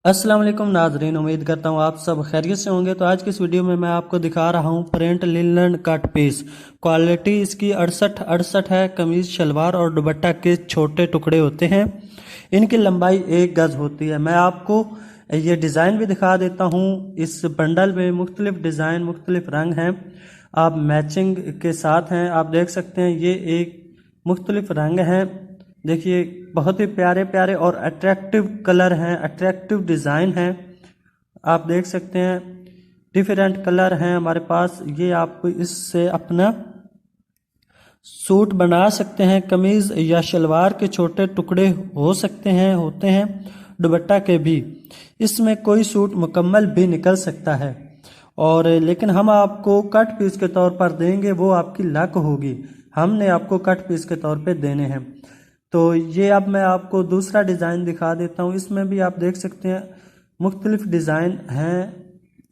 अस्सलाम वालेकुम नाजरीन, उम्मीद करता हूँ आप सब खैरियत से होंगे। तो आज की इस वीडियो में मैं आपको दिखा रहा हूँ print linen cut piece. Quality इसकी 68 है। कमीज शलवार और दुपट्टा के छोटे टुकड़े होते हैं। इनकी लंबाई 1 गज होती है। मैं आपको ये डिज़ाइन भी दिखा देता हूँ। इस बंडल में मुख्तलिफ डिज़ाइन मुख्तलिफ रंग हैं, आप मैचिंग के साथ हैं। आप देख सकते हैं ये एक मुख्तलिफ रंग हैं। देखिए बहुत ही प्यारे प्यारे और अट्रैक्टिव कलर हैं, अट्रैक्टिव डिज़ाइन हैं। आप देख सकते हैं डिफरेंट कलर हैं हमारे पास। ये आप इससे अपना सूट बना सकते हैं। कमीज़ या शलवार के छोटे टुकड़े हो सकते हैं, होते हैं। दुपट्टा के भी इसमें कोई सूट मुकम्मल भी निकल सकता है। और लेकिन हम आपको कट पीस के तौर पर देंगे, वो आपकी लक होगी। हमने आपको कट पीस के तौर पे देने हैं। तो ये अब मैं आपको दूसरा डिज़ाइन दिखा देता हूँ। इसमें भी आप देख सकते हैं मुख्तलिफ डिज़ाइन हैं।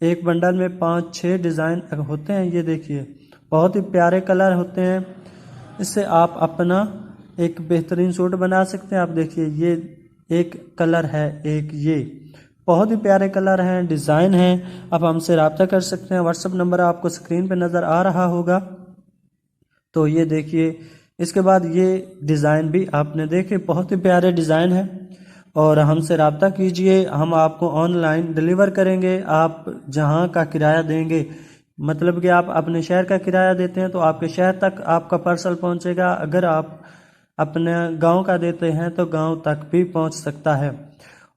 एक बंडल में 5-6 डिज़ाइन होते हैं। ये देखिए बहुत ही प्यारे कलर होते हैं। इससे आप अपना एक बेहतरीन सूट बना सकते हैं। आप देखिए ये एक कलर है, एक ये बहुत ही प्यारे कलर हैं, डिज़ाइन हैं। आप हमसे रब्ता कर सकते हैं। व्हाट्सअप नंबर आपको स्क्रीन पे नज़र आ रहा होगा। तो ये देखिए इसके बाद ये डिज़ाइन भी आपने देखे, बहुत ही प्यारे डिज़ाइन है। और हमसे रब्ता कीजिए, हम आपको ऑनलाइन डिलीवर करेंगे। आप जहां का किराया देंगे, मतलब कि आप अपने शहर का किराया देते हैं तो आपके शहर तक आपका पार्सल पहुंचेगा। अगर आप अपने गांव का देते हैं तो गांव तक भी पहुंच सकता है।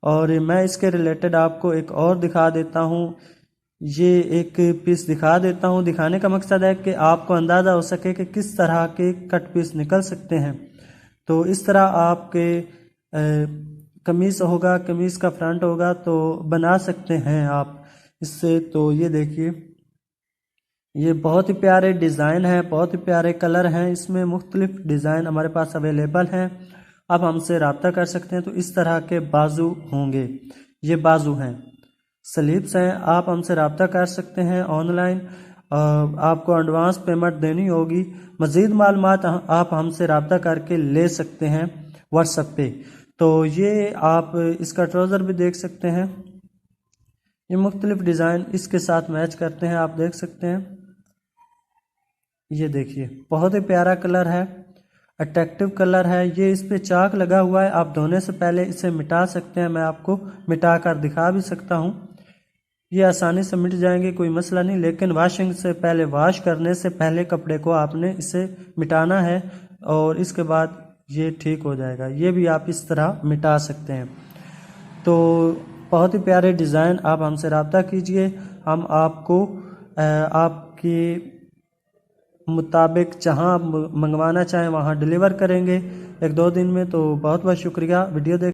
और मैं इसके रिलेटेड आपको एक और दिखा देता हूं। ये एक पीस दिखा देता हूँ। दिखाने का मकसद है कि आपको अंदाज़ा हो सके कि किस तरह के कट पीस निकल सकते हैं। तो इस तरह आपके कमीज़ होगा, कमीज़ का फ्रंट होगा तो बना सकते हैं आप इससे। तो ये देखिए ये बहुत ही प्यारे डिज़ाइन है, बहुत ही प्यारे कलर हैं। इसमें मुख्तलिफ डिज़ाइन हमारे पास अवेलेबल हैं। आप हमसे रब्ता कर सकते हैं। तो इस तरह के बाजू होंगे, ये बाजू हैं, स्लीव्स हैं। आप हमसे रब्ता कर सकते हैं ऑनलाइन। आपको एडवांस पेमेंट देनी होगी। मज़ीद मालूमात आप हमसे रब्ता करके ले सकते हैं व्हाट्सएप पे। तो ये आप इसका ट्राउज़र भी देख सकते हैं। ये मुख्तलिफ डिज़ाइन इसके साथ मैच करते हैं, आप देख सकते हैं। ये देखिए बहुत ही प्यारा कलर है, अट्रैक्टिव कलर है। ये इस पे चाक लगा हुआ है, आप धोने से पहले इसे मिटा सकते हैं। मैं आपको मिटा कर दिखा भी सकता हूँ। ये आसानी से मिट जाएंगे, कोई मसला नहीं। लेकिन वॉशिंग से पहले, वॉश करने से पहले कपड़े को आपने इसे मिटाना है और इसके बाद ये ठीक हो जाएगा। ये भी आप इस तरह मिटा सकते हैं। तो बहुत ही प्यारे डिज़ाइन, आप हमसे रब्ता कीजिए। हम आपको आपकी मुताबिक जहां मंगवाना चाहें वहां डिलीवर करेंगे 1-2 दिन में। तो बहुत बहुत शुक्रिया वीडियो देख